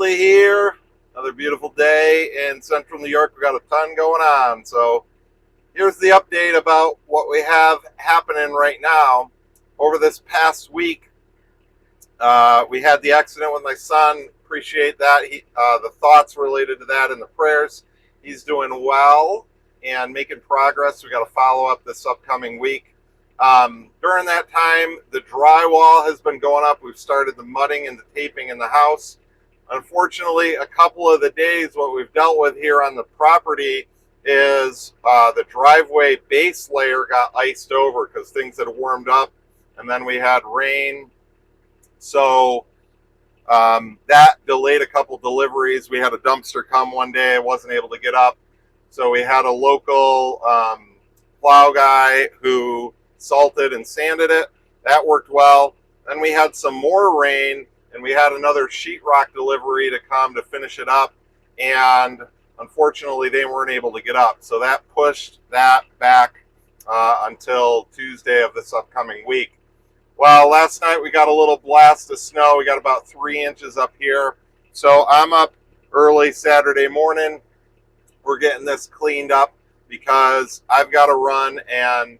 Bradley here. Another beautiful day in central New York. We got a ton going on. So here's the update about what we have happening right now. Over this past week, we had the accident with my son. Appreciate that. The thoughts related to that and the prayers. He's doing well and making progress. We got to follow up this upcoming week. During that time, the drywall has been going up. We've started the mudding and the taping in the house. Unfortunately, a couple of the days, what we've dealt with here on the property is the driveway base layer got iced over because things had warmed up, and then we had rain. So that delayed a couple deliveries. We had a dumpster come one day. I wasn't able to get up. So we had a local plow guy who salted and sanded it. That worked well. Then we had some more rain, and we had another sheetrock delivery to come to finish it up. And unfortunately, they weren't able to get up. So that pushed that back until Tuesday of this upcoming week. Well, last night we got a little blast of snow. We got about 3 inches up here. So I'm up early Saturday morning. We're getting this cleaned up because I've got to run and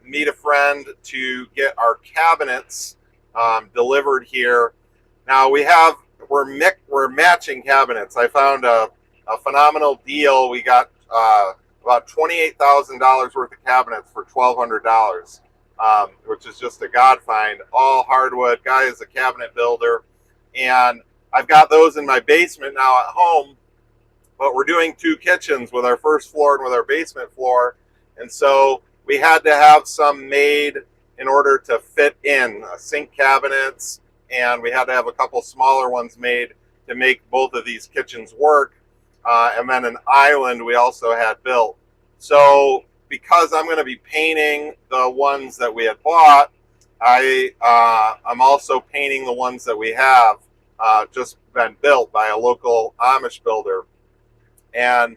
meet a friend to get our cabinets delivered here. Now we're matching cabinets. I found a phenomenal deal. We got about $28,000 worth of cabinets for $1,200, which is just a god find. All hardwood. Guy is a cabinet builder, and I've got those in my basement now at home. But we're doing 2 kitchens with our first floor and with our basement floor, and so we had to have some made in order to fit in sink cabinets, and we had to have a couple smaller ones made to make both of these kitchens work. And then an island we also had built. So because I'm going to be painting the ones that we had bought, I'm also painting the ones that we have just been built by a local Amish builder. And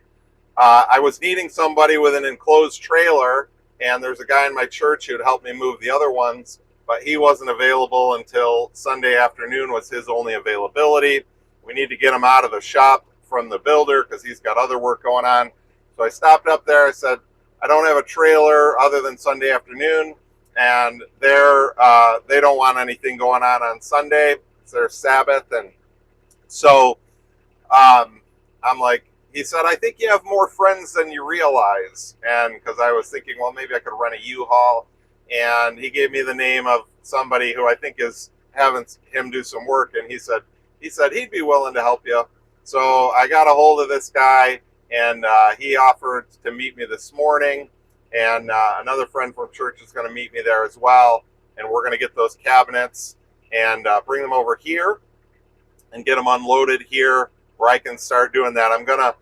I was needing somebody with an enclosed trailer, and there's a guy in my church who'd help me move the other ones, but he wasn't available until Sunday afternoon was his only availability. We need to get him out of the shop from the builder because he's got other work going on. So I stopped up there. I said, I don't have a trailer other than Sunday afternoon, and they don't want anything going on Sunday. It's their Sabbath. And so I'm like, he said, I think you have more friends than you realize. And because I was thinking, well, maybe I could rent a U-Haul. And he gave me the name of somebody who I think is having him do some work. And he said he'd be willing to help you. So I got a hold of this guy, and he offered to meet me this morning. And another friend from church is going to meet me there as well. And we're going to get those cabinets and bring them over here and get them unloaded here where I can start doing that. I'm going to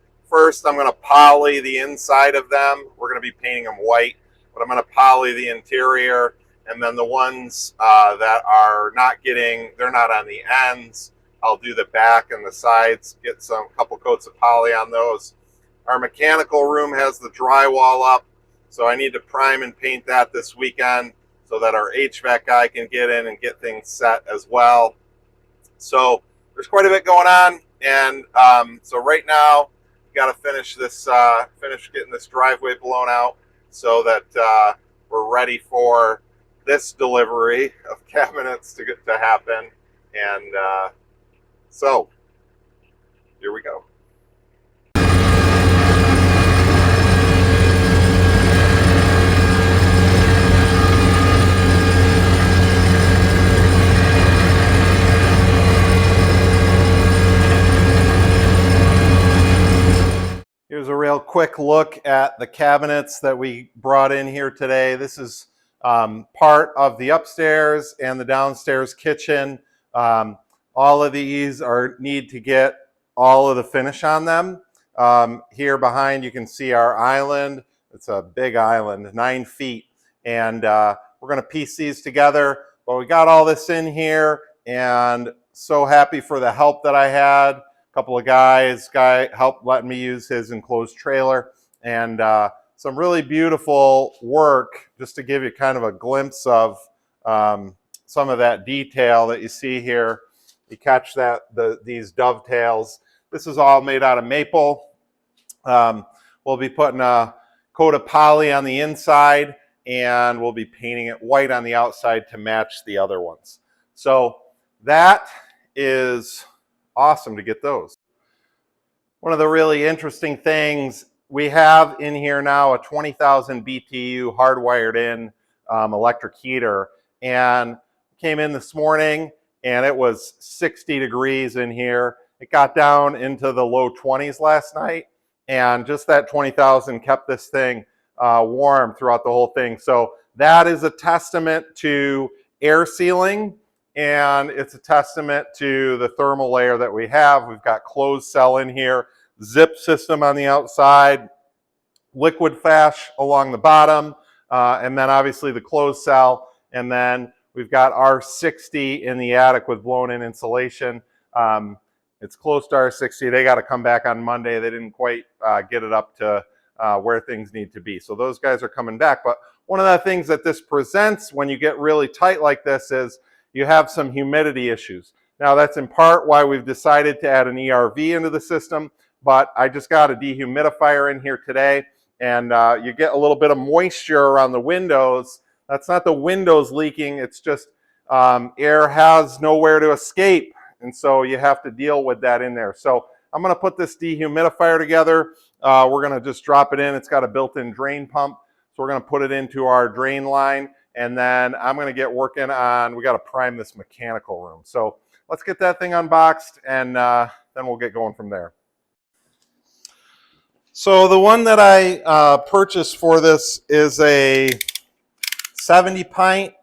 poly the inside of them. We're going to be painting them white, but I'm going to poly the interior, and then the ones that are they're not on the ends, I'll do the back and the sides, get couple coats of poly on those. Our mechanical room has the drywall up, so I need to prime and paint that this weekend so that our HVAC guy can get in and get things set as well. So there's quite a bit going on. And so right now, we got to finish getting this driveway blown out so that we're ready for this delivery of cabinets to happen. And so here we go. Here's a real quick look at the cabinets that we brought in here today. This is part of the upstairs and the downstairs kitchen. All of these need to get all of the finish on them. Here behind you can see our island. It's a big island, 9 feet. And we're going to piece these together. But we got all this in here, and so happy for the help that I had. A couple of guys helped letting me use his enclosed trailer, and some really beautiful work just to give you kind of a glimpse of some of that detail that you see here. you catch these dovetails. This is all made out of maple. We'll be putting a coat of poly on the inside, and we'll be painting it white on the outside to match the other ones. So that is awesome to get those. One of the really interesting things, we have in here now a 20,000 BTU hardwired in electric heater, and came in this morning and it was 60 degrees in here. It got down into the low 20s last night, and just that 20,000 kept this thing warm throughout the whole thing. So that is a testament to air sealing, and it's a testament to the thermal layer that we have. We've got closed cell in here, zip system on the outside, liquid fash along the bottom, and then obviously the closed cell, and then we've got R60 in the attic with blown-in insulation. It's close to R60. They got to come back on Monday. They didn't quite get it up to where things need to be. So those guys are coming back. But one of the things that this presents when you get really tight like this is you have some humidity issues. Now that's in part why we've decided to add an ERV into the system, but I just got a dehumidifier in here today, and you get a little bit of moisture around the windows. That's not the windows leaking, it's just air has nowhere to escape, and so you have to deal with that in there. So I'm going to put this dehumidifier together. We're going to just drop it in. It's got a built-in drain pump, so we're going to put it into our drain line, and then I'm going to get working on, we got to prime this mechanical room. So let's get that thing unboxed, and then we'll get going from there. So the one that I purchased for this is a 70 pint,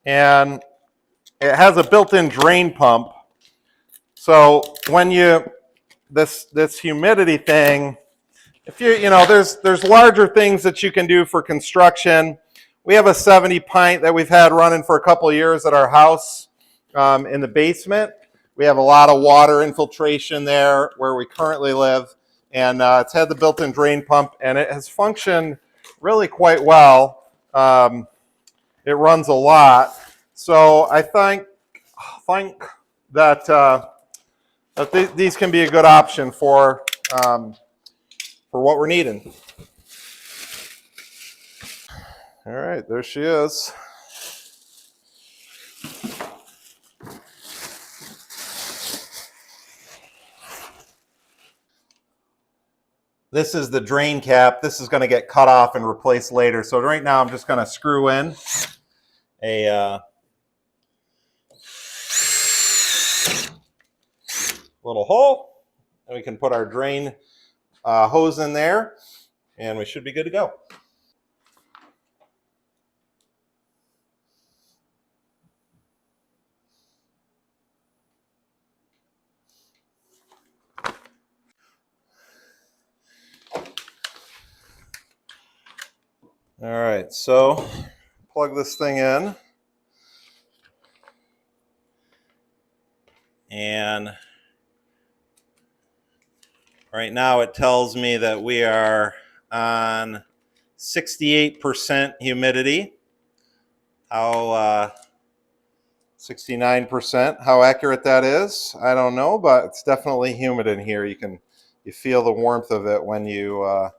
and it has a built-in drain pump. So when you, this humidity thing, if you know, there's larger things that you can do for construction. We have a 70 pint that we've had running for a couple of years at our house in the basement. We have a lot of water infiltration there where we currently live, and it's had the built-in drain pump, and it has functioned really quite well. It runs a lot, so I think that these can be a good option for what we're needing. All right, there she is. This is the drain cap. This is going to get cut off and replaced later. So right now I'm just going to screw in a little hole, and we can put our drain hose in there, and we should be good to go. All right, so plug this thing in, and right now it tells me that we are on 68% humidity. How 69%, how accurate that is, I don't know, but it's definitely humid in here. You feel the warmth of it when you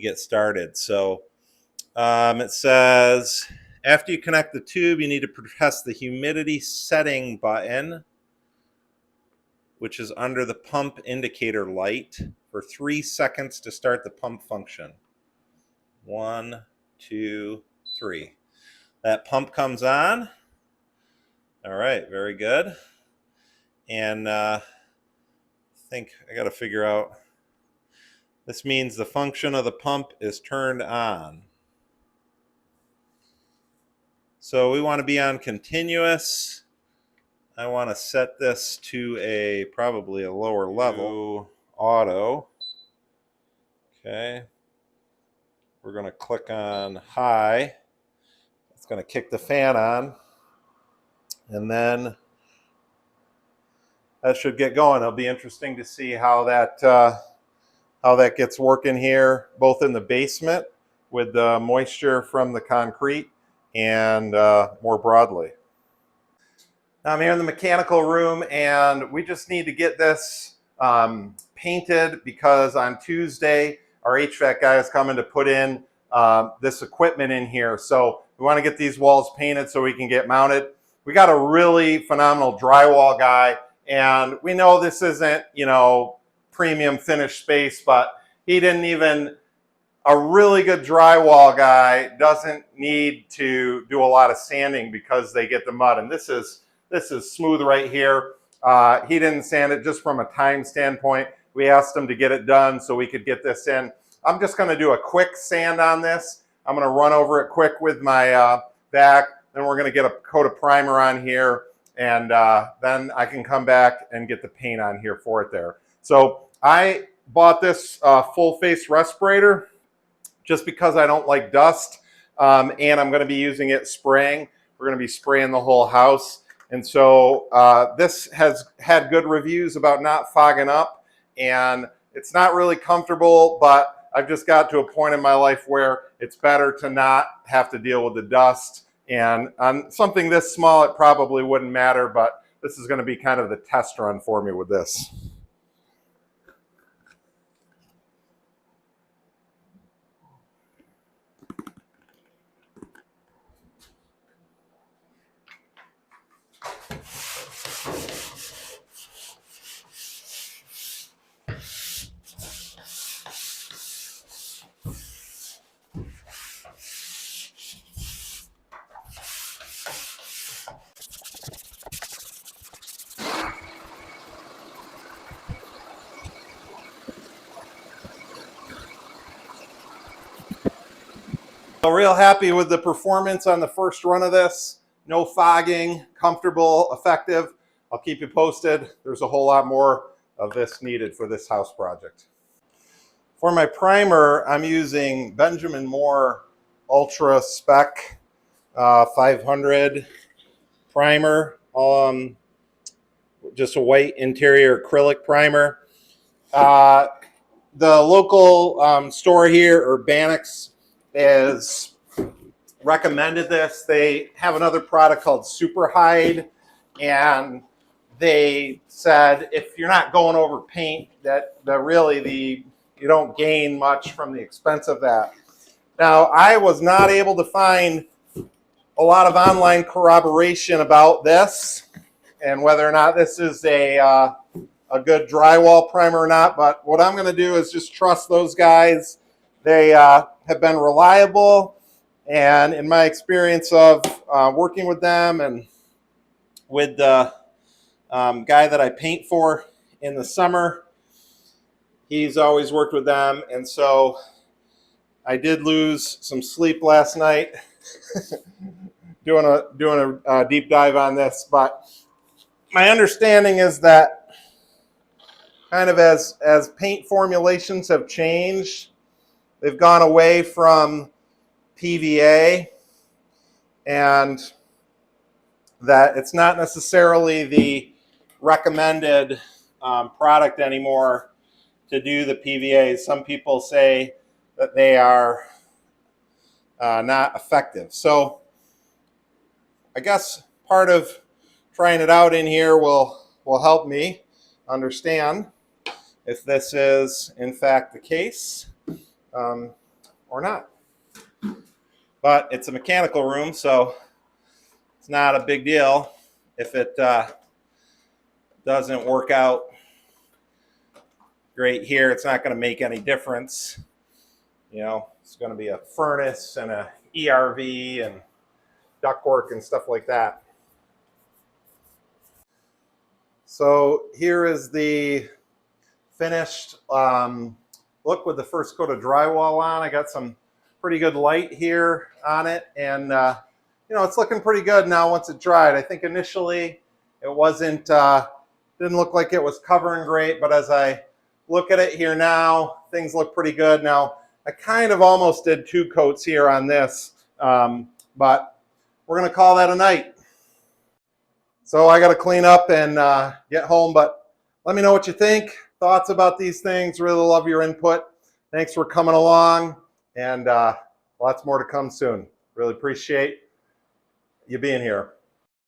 get started. So it says, after you connect the tube, you need to press the humidity setting button, which is under the pump indicator light, for 3 seconds to start the pump function. 1, 2, 3. That pump comes on. All right, very good. And I think I got to figure out, this means the function of the pump is turned on. So we want to be on continuous. I want to set this to probably a lower level. Auto. Okay. We're going to click on high. It's going to kick the fan on. And then that should get going. It'll be interesting to see how that gets working here, both in the basement with the moisture from the concrete, and more broadly. I'm here in the mechanical room, and we just need to get this painted because on Tuesday our HVAC guy is coming to put in this equipment in here. So we want to get these walls painted so we can get mounted. We got a really phenomenal drywall guy, and we know this isn't, you know, premium finished space, but he didn't even, a really good drywall guy doesn't need to do a lot of sanding because they get the mud, and this is smooth right here. He didn't sand it just from a time standpoint. We asked him to get it done so we could get this in. I'm just going to do a quick sand on this. I'm going to run over it quick with my vac. Then we're going to get a coat of primer on here, and then I can come back and get the paint on here for it there. So I bought this full face respirator just because I don't like dust, and I'm going to be using it spraying. We're going to be spraying the whole house. And so this has had good reviews about not fogging up, and it's not really comfortable, but I've just got to a point in my life where it's better to not have to deal with the dust. And on something this small, it probably wouldn't matter, but this is going to be kind of the test run for me with this. So real happy with the performance on the first run of this. No fogging, comfortable, effective. I'll keep you posted. There's a whole lot more of this needed for this house project. For my primer, I'm using Benjamin Moore Ultra Spec 500 primer. Just a white interior acrylic primer. The local store here, Urbanics, is recommended this. They have another product called Super Hide, and they said if you're not going over paint, that really you don't gain much from the expense of that. Now, I was not able to find a lot of online corroboration about this and whether or not this is a good drywall primer or not, but what I'm going to do is just trust those guys. They have been reliable, and in my experience of working with them and with the guy that I paint for in the summer, he's always worked with them, and so I did lose some sleep last night doing a deep dive on this, but my understanding is that kind of as paint formulations have changed, they've gone away from PVA, and that it's not necessarily the recommended product anymore to do the PVA. Some people say that they are not effective. So I guess part of trying it out in here will help me understand if this is in fact the case or not. But it's a mechanical room, so it's not a big deal if it doesn't work out great here. It's not going to make any difference. You know, it's going to be a furnace and a ERV and ductwork and stuff like that. So here is the finished look with the first coat of drywall on. I got some pretty good light here on it, and you know, it's looking pretty good now once it dried. I think initially it wasn't didn't look like it was covering great, but as I look at it here now, things look pretty good. Now I kind of almost did 2 coats here on this, but we're gonna call that a night. So I got to clean up and get home, but let me know what you think, thoughts about these things. Really love your input. Thanks for coming along, and lots more to come soon. Really appreciate you being here.